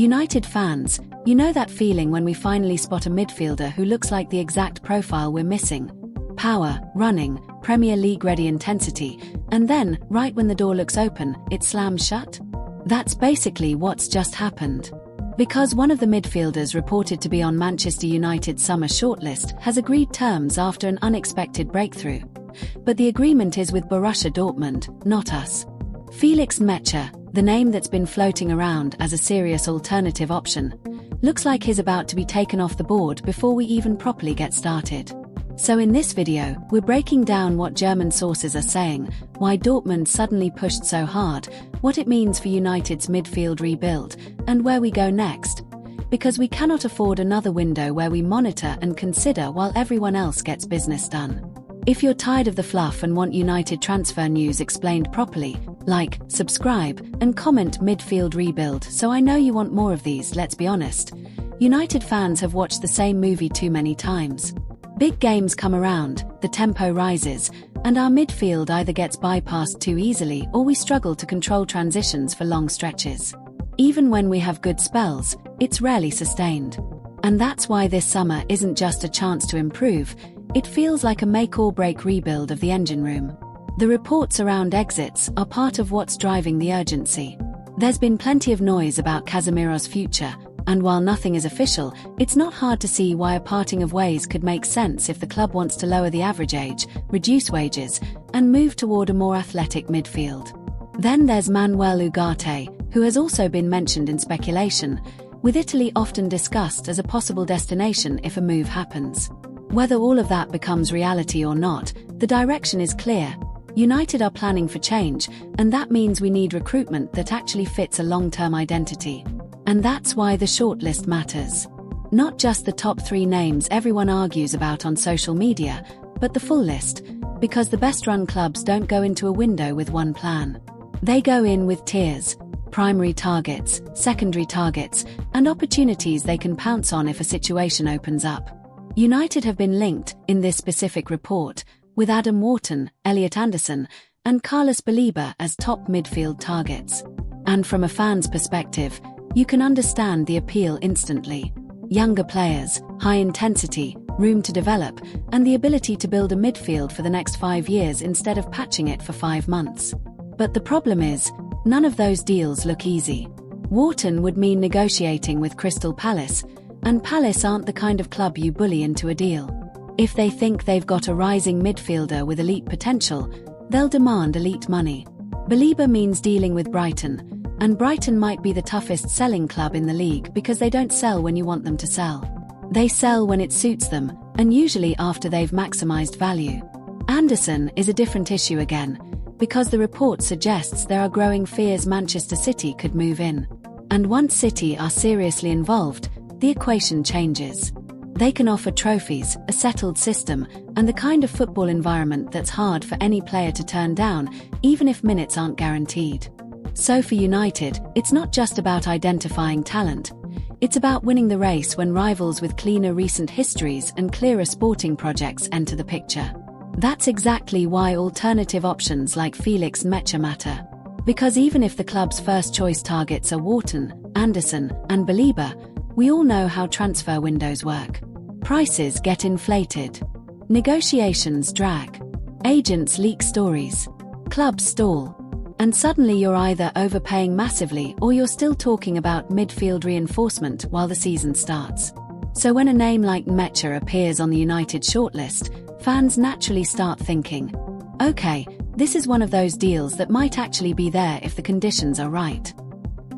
United fans, you know that feeling when we finally spot a midfielder who looks like the exact profile we're missing? Power, running, Premier League-ready intensity, and then, right when the door looks open, it slams shut? That's basically what's just happened. Because one of the midfielders reported to be on Manchester United's summer shortlist has agreed terms after an unexpected breakthrough. But the agreement is with Borussia Dortmund, not us. Felix Nmecha, the name that's been floating around as a serious alternative option, looks like he's about to be taken off the board before we even properly get started. So in this video, we're breaking down what German sources are saying, why Dortmund suddenly pushed so hard, what it means for United's midfield rebuild, and where we go next. Because we cannot afford another window where we monitor and consider while everyone else gets business done. If you're tired of the fluff and want United transfer news explained properly, like, subscribe, and comment midfield rebuild so I know you want more of these. Let's be honest. United fans have watched the same movie too many times. Big games come around, the tempo rises, and our midfield either gets bypassed too easily or we struggle to control transitions for long stretches. Even when we have good spells, it's rarely sustained. And that's why this summer isn't just a chance to improve, it feels like a make-or-break rebuild of the engine room. The reports around exits are part of what's driving the urgency. There's been plenty of noise about Casemiro's future, and while nothing is official, it's not hard to see why a parting of ways could make sense if the club wants to lower the average age, reduce wages, and move toward a more athletic midfield. Then there's Manuel Ugarte, who has also been mentioned in speculation, with Italy often discussed as a possible destination if a move happens. Whether all of that becomes reality or not, the direction is clear. United are planning for change, and that means we need recruitment that actually fits a long-term identity. And that's why the shortlist matters. Not just the top 3 names everyone argues about on social media, but the full list, because the best-run clubs don't go into a window with one plan. They go in with tiers, primary targets, secondary targets, and opportunities they can pounce on if a situation opens up. United have been linked, in this specific report, with Wharton, Elliot and Carlos Baleba as top midfield targets. And from a fan's perspective, you can understand the appeal instantly. Younger players, high intensity, room to develop, and the ability to build a midfield for the next 5 years instead of patching it for 5 months. But the problem is, none of those deals look easy. Wharton would mean negotiating with Crystal Palace, and Palace aren't the kind of club you bully into a deal. If they think they've got a rising midfielder with elite potential, they'll demand elite money. Baleba means dealing with Brighton, and Brighton might be the toughest selling club in the league because they don't sell when you want them to sell. They sell when it suits them, and usually after they've maximized value. Anderson is a different issue again, because the report suggests there are growing fears Manchester City could move in. And once City are seriously involved, the equation changes. They can offer trophies, a settled system, and the kind of football environment that's hard for any player to turn down, even if minutes aren't guaranteed. So for United, it's not just about identifying talent. It's about winning the race when rivals with cleaner recent histories and clearer sporting projects enter the picture. That's exactly why alternative options like Felix Nmecha matter. Because even if the club's first-choice targets are Wharton, Anderson, and Baleba, we all know how transfer windows work. Prices get inflated. Negotiations drag. Agents leak stories. Clubs stall. And suddenly you're either overpaying massively or you're still talking about midfield reinforcement while the season starts. So when a name like Nmecha appears on the United shortlist, fans naturally start thinking, okay, this is one of those deals that might actually be there if the conditions are right.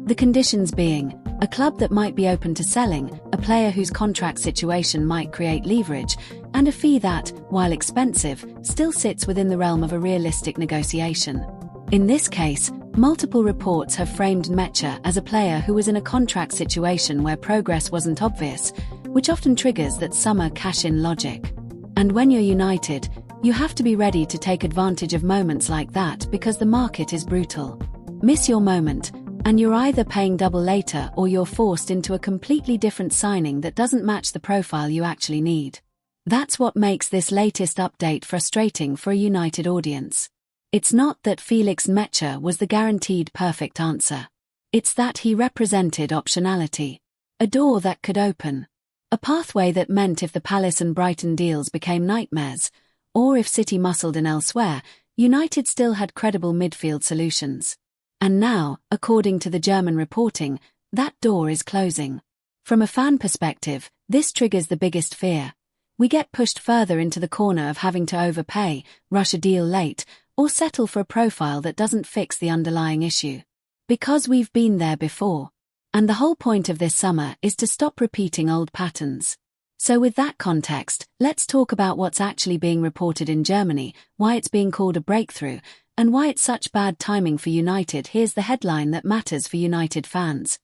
The conditions being, a club that might be open to selling, a player whose contract situation might create leverage, and a fee that, while expensive, still sits within the realm of a realistic negotiation. In this case, multiple reports have framed Nmecha as a player who was in a contract situation where progress wasn't obvious, which often triggers that summer cash-in logic. And when you're United, you have to be ready to take advantage of moments like that because the market is brutal. Miss your moment, and you're either paying double later or you're forced into a completely different signing that doesn't match the profile you actually need. That's what makes this latest update frustrating for a United audience. It's not that Felix Nmecha was the guaranteed perfect answer. It's that he represented optionality. A door that could open. A pathway that meant if the Palace and Brighton deals became nightmares, or if City muscled in elsewhere, United still had credible midfield solutions. And now, according to the German reporting, that door is closing. From a fan perspective, this triggers the biggest fear. We get pushed further into the corner of having to overpay, rush a deal late, or settle for a profile that doesn't fix the underlying issue. Because we've been there before. And the whole point of this summer is to stop repeating old patterns. So with that context, let's talk about what's actually being reported in Germany, why it's being called a breakthrough, and why it's such bad timing for United. Here's the headline that matters for United fans.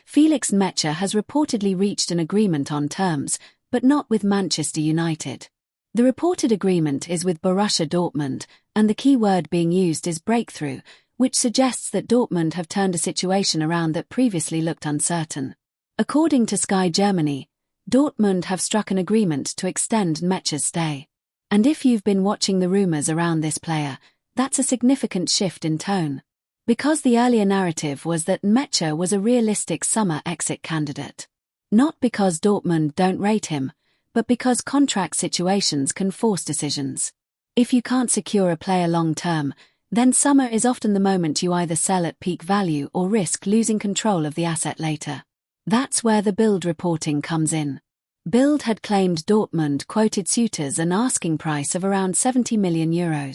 Felix Nmecha has reportedly reached an agreement on terms, but not with Manchester United. The reported agreement is with Borussia Dortmund, and the key word being used is breakthrough, which suggests that Dortmund have turned a situation around that previously looked uncertain. According to Sky Germany, Dortmund have struck an agreement to extend Nmecha's stay. And if you've been watching the rumours around this player, that's a significant shift in tone. Because the earlier narrative was that Nmecha was a realistic summer exit candidate. Not because Dortmund don't rate him, but because contract situations can force decisions. If you can't secure a player long-term, then summer is often the moment you either sell at peak value or risk losing control of the asset later. That's where the Bild reporting comes in. Bild had claimed Dortmund quoted suitors an asking price of around €70 million.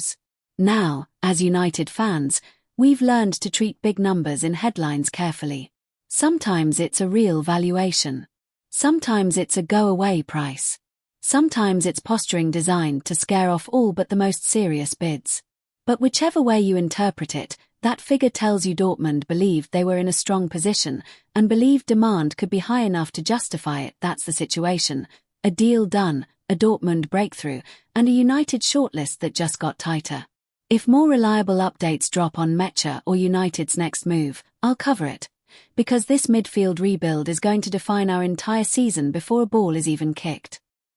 Now, as United fans, we've learned to treat big numbers in headlines carefully. Sometimes it's a real valuation. Sometimes it's a go-away price. Sometimes it's posturing designed to scare off all but the most serious bids. But whichever way you interpret it, that figure tells you Dortmund believed they were in a strong position and believed demand could be high enough to justify it. That's the situation. A deal done, a Dortmund breakthrough, and a United shortlist that just got tighter. If more reliable updates drop on Nmecha or United's next move, I'll cover it. Because this midfield rebuild is going to define our entire season before a ball is even kicked.